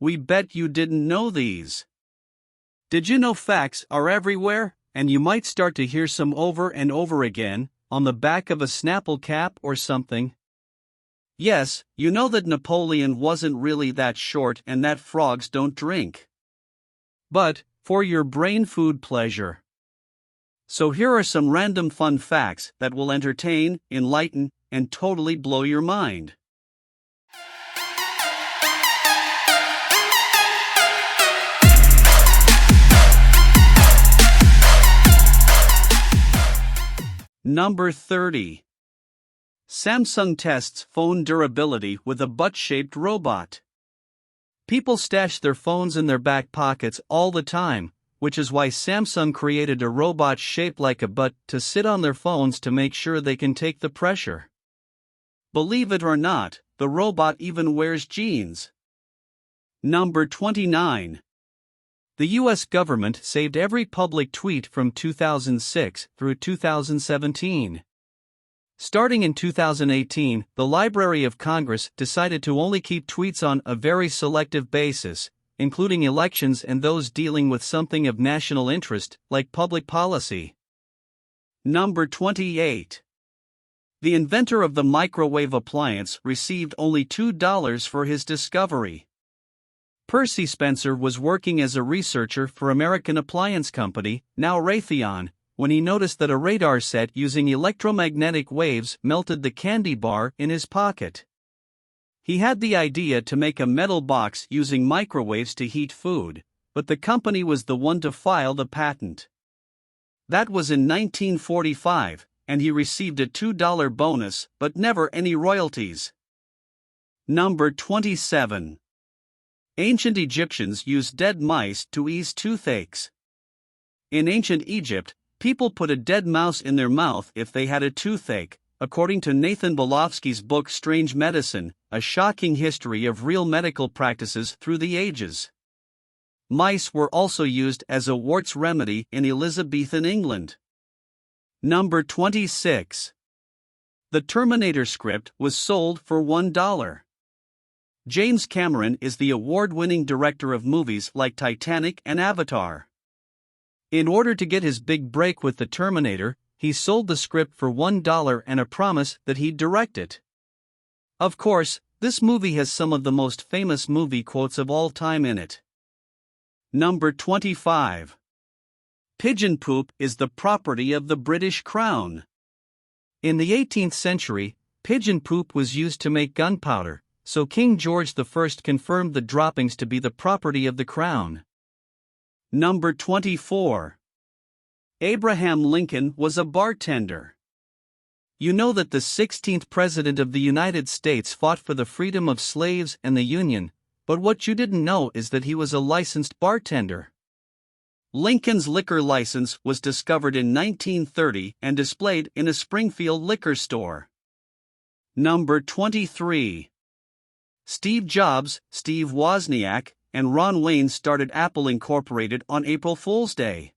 We bet you didn't know these. Did you know facts are everywhere, and you might start to hear some over and over again, on the back of a Snapple cap or something? Yes, you know that Napoleon wasn't really that short and that frogs don't drink. But, for your brain food pleasure. So here are some random fun facts that will entertain, enlighten, and totally blow your mind. Number 30. Samsung tests phone durability with a butt-shaped robot. People stash their phones in their back pockets all the time, which is why Samsung created a robot shaped like a butt to sit on their phones to make sure they can take the pressure. Believe it or not, the robot even wears jeans. Number 29. The U.S. government saved every public tweet from 2006 through 2017. Starting in 2018, the Library of Congress decided to only keep tweets on a very selective basis, including elections and those dealing with something of national interest, like public policy. Number 28. The inventor of the microwave appliance received only $2 for his discovery. Percy Spencer was working as a researcher for American appliance company, now Raytheon, when he noticed that a radar set using electromagnetic waves melted the candy bar in his pocket. He had the idea to make a metal box using microwaves to heat food, but the company was the one to file the patent. That was in 1945, and he received a $2 bonus, but never any royalties. Number 27. Ancient Egyptians used dead mice to ease toothaches. In ancient Egypt, people put a dead mouse in their mouth if they had a toothache, according to Nathan Bolofsky's book Strange Medicine, a shocking history of real medical practices through the ages. Mice were also used as a warts remedy in Elizabethan England. Number 26. The Terminator script was sold for $1. James Cameron is the award-winning director of movies like Titanic and Avatar. In order to get his big break with The Terminator, he sold the script for $1 and a promise that he'd direct it. Of course, this movie has some of the most famous movie quotes of all time in it. Number 25. Pigeon poop is the property of the British Crown. In the 18th century, pigeon poop was used to make gunpowder, so King George I confirmed the droppings to be the property of the Crown. Number 24. Abraham Lincoln was a bartender. You know that the 16th President of the United States fought for the freedom of slaves and the Union, but what you didn't know is that he was a licensed bartender. Lincoln's liquor license was discovered in 1930 and displayed in a Springfield liquor store. Number 23. Steve Jobs, Steve Wozniak, and Ron Wayne started Apple Incorporated on April Fool's Day.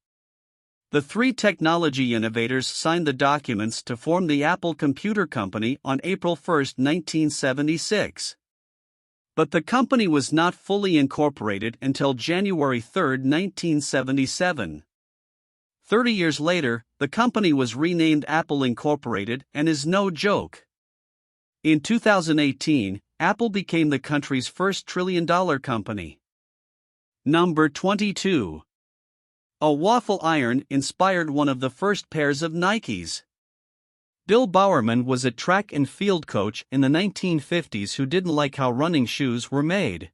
The three technology innovators signed the documents to form the Apple Computer Company on April 1, 1976. But the company was not fully incorporated until January 3, 1977. 30 years later, the company was renamed Apple Incorporated and is no joke. In 2018, Apple became the country's first trillion-dollar company. Number 22. A waffle iron inspired one of the first pairs of Nikes. Bill Bowerman was a track and field coach in the 1950s who didn't like how running shoes were made.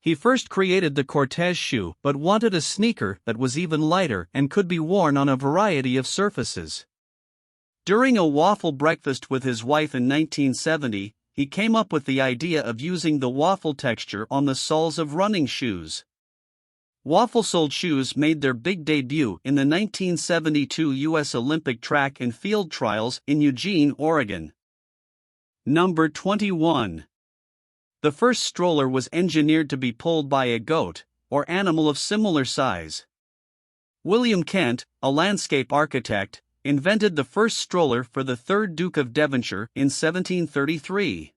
He first created the Cortez shoe but wanted a sneaker that was even lighter and could be worn on a variety of surfaces. During a waffle breakfast with his wife in 1970, he came up with the idea of using the waffle texture on the soles of running shoes. Waffle-soled shoes made their big debut in the 1972 U.S. Olympic track and field trials in Eugene, Oregon. Number 21. The first stroller was engineered to be pulled by a goat, or animal of similar size. William Kent, a landscape architect, invented the first stroller for the 3rd Duke of Devonshire in 1733.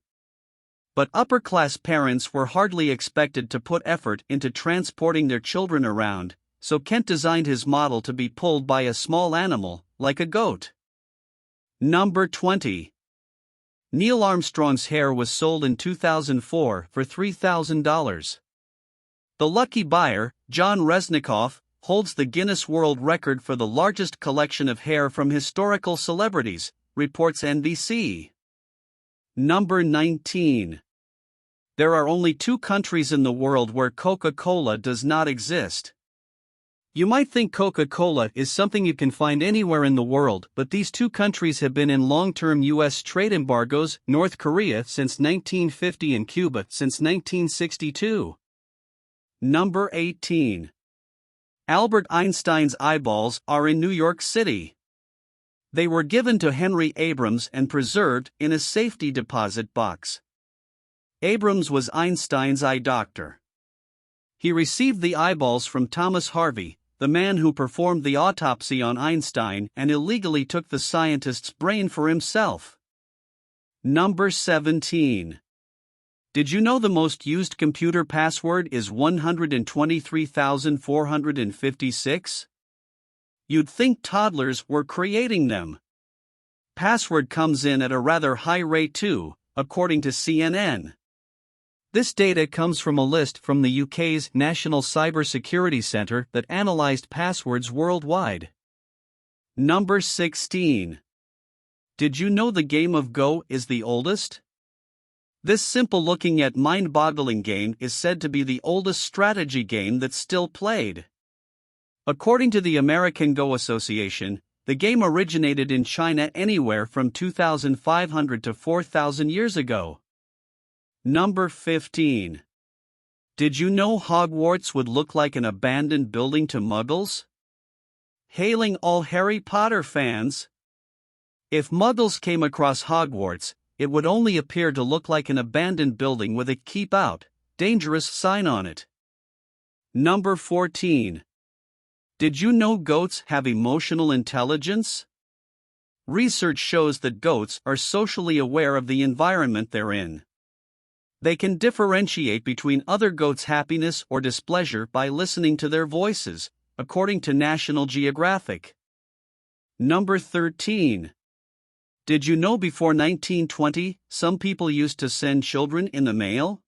But upper-class parents were hardly expected to put effort into transporting their children around, so Kent designed his model to be pulled by a small animal, like a goat. Number 20. Neil Armstrong's hair was sold in 2004 for $3,000. The lucky buyer, John Resnikoff, holds the Guinness World Record for the largest collection of hair from historical celebrities, reports NBC. Number 19. There are only 2 countries in the world where Coca-Cola does not exist. You might think Coca-Cola is something you can find anywhere in the world, but these 2 countries have been in long-term U.S. trade embargoes: North Korea since 1950 and Cuba since 1962. Number 18. Albert Einstein's eyeballs are in New York City. They were given to Henry Abrams and preserved in a safety deposit box. Abrams was Einstein's eye doctor. He received the eyeballs from Thomas Harvey, the man who performed the autopsy on Einstein and illegally took the scientist's brain for himself. Number 17. Did you know the most used computer password is 123,456? You'd think toddlers were creating them. Password comes in at a rather high rate too, according to CNN. This data comes from a list from the UK's National Cybersecurity Centre that analysed passwords worldwide. Number 16. Did you know the game of Go is the oldest? This simple-looking yet mind-boggling game is said to be the oldest strategy game that's still played. According to the American Go Association, the game originated in China anywhere from 2,500 to 4,000 years ago. Number 15. Did you know Hogwarts would look like an abandoned building to Muggles? Hailing all Harry Potter fans. If Muggles came across Hogwarts, it would only appear to look like an abandoned building with a "Keep Out, Dangerous" sign on it. Number 14. Did you know goats have emotional intelligence? Research shows that goats are socially aware of the environment they're in. They can differentiate between other goats' happiness or displeasure by listening to their voices, according to National Geographic. Number 13. Did you know before 1920, some people used to send children in the mail?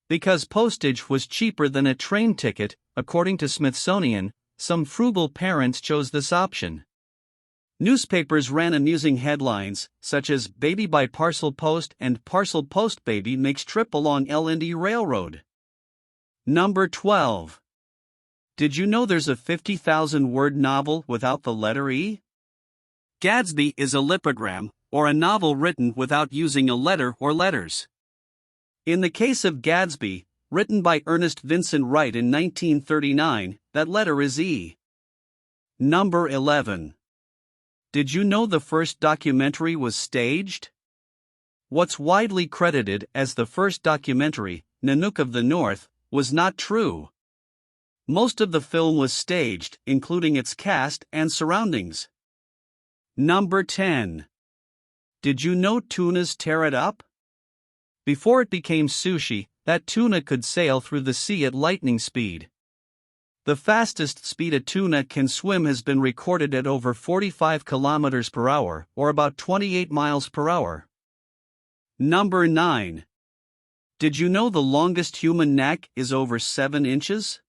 Because postage was cheaper than a train ticket, according to Smithsonian, some frugal parents chose this option. Newspapers ran amusing headlines, such as "Baby by Parcel Post" and "Parcel Post Baby Makes Trip Along L&E Railroad." Number 12. Did you know there's a 50,000-word novel without the letter E? Gadsby is a lipogram, or a novel written without using a letter or letters. In the case of Gadsby, written by Ernest Vincent Wright in 1939, that letter is E. Number 11. Did you know the first documentary was staged? What's widely credited as the first documentary, Nanook of the North, was not true. Most of the film was staged, including its cast and surroundings. Number 10. Did you know tunas tear it up? Before it became sushi, that tuna could sail through the sea at lightning speed. The fastest speed a tuna can swim has been recorded at over 45 kilometers per hour, or about 28 miles per hour. Number 9. Did you know the longest human neck is over 7 inches?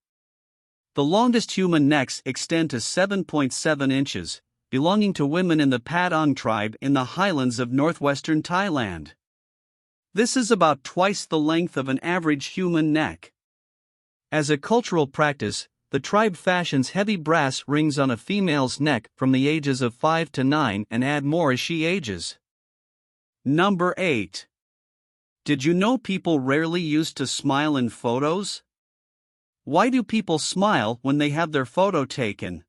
The longest human necks extend to 7.7 inches, belonging to women in the Patong tribe in the highlands of northwestern Thailand. This is about twice the length of an average human neck. As a cultural practice, the tribe fashions heavy brass rings on a female's neck from the ages of 5 to 9 and add more as she ages. Number 8. Did you know people rarely used to smile in photos? Why do people smile when they have their photo taken?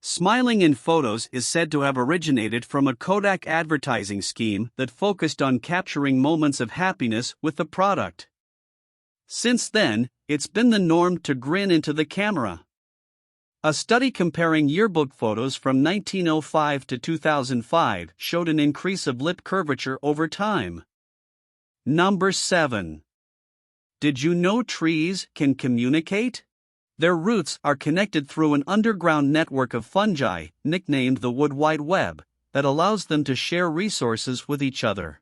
Smiling in photos is said to have originated from a Kodak advertising scheme that focused on capturing moments of happiness with the product. Since then, it's been the norm to grin into the camera. A study comparing yearbook photos from 1905 to 2005 showed an increase of lip curvature over time. Number 7. Did you know trees can communicate? Their roots are connected through an underground network of fungi, nicknamed the Wood Wide Web, that allows them to share resources with each other.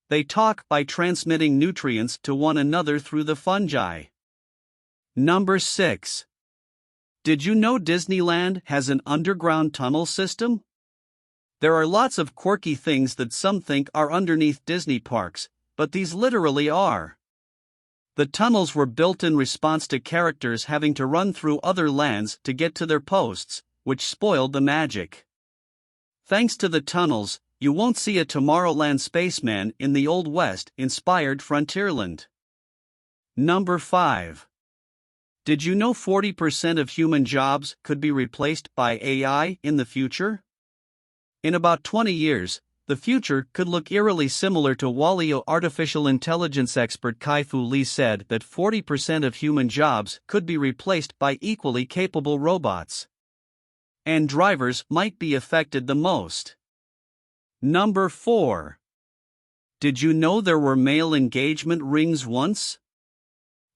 They talk by transmitting nutrients to one another through the fungi. Number 6. Did you know Disneyland has an underground tunnel system? There are lots of quirky things that some think are underneath Disney parks, but these literally are. The tunnels were built in response to characters having to run through other lands to get to their posts, which spoiled the magic. Thanks to the tunnels, you won't see a Tomorrowland spaceman in the Old West-inspired Frontierland. Number 5. Did you know 40% of human jobs could be replaced by AI in the future? In about 20 years, the future could look eerily similar to WALL-E. Artificial intelligence expert Kai-Fu Lee said that 40% of human jobs could be replaced by equally capable robots. And drivers might be affected the most. Number 4. Did you know there were male engagement rings once?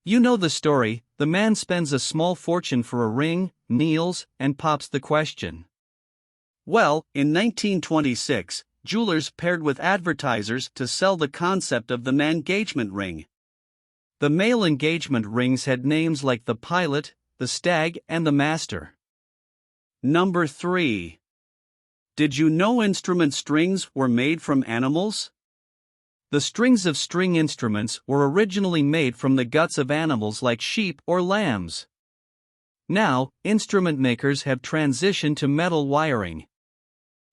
You know the story. The man spends a small fortune for a ring, kneels, and pops the question. Well, in 1926, jewelers paired with advertisers to sell the concept of the man-engagement ring. The male engagement rings had names like the Pilot, the Stag, and the Master. Number 3. Did you know instrument strings were made from animals? The strings of string instruments were originally made from the guts of animals like sheep or lambs. Now, instrument makers have transitioned to metal wiring.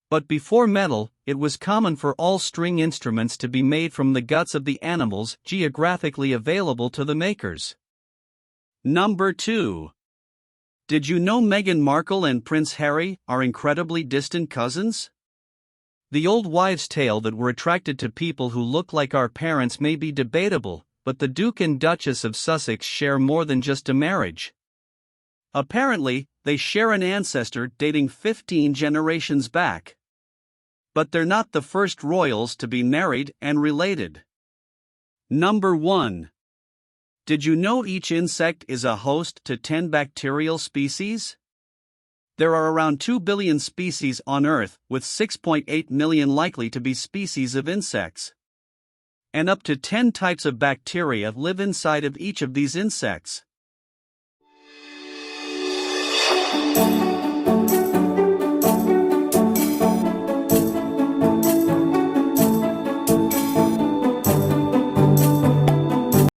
But before metal, it was common for all string instruments to be made from the guts of the animals geographically available to the makers. Number 2. Did you know Meghan Markle and Prince Harry are incredibly distant cousins? The old wives' tale that we're attracted to people who look like our parents may be debatable, but the Duke and Duchess of Sussex share more than just a marriage. Apparently, they share an ancestor dating 15 generations back. But they're not the first royals to be married and related. Number 1. Did you know each insect is a host to 10 bacterial species? There are around 2 billion species on Earth, with 6.8 million likely to be species of insects. And up to 10 types of bacteria live inside of each of these insects.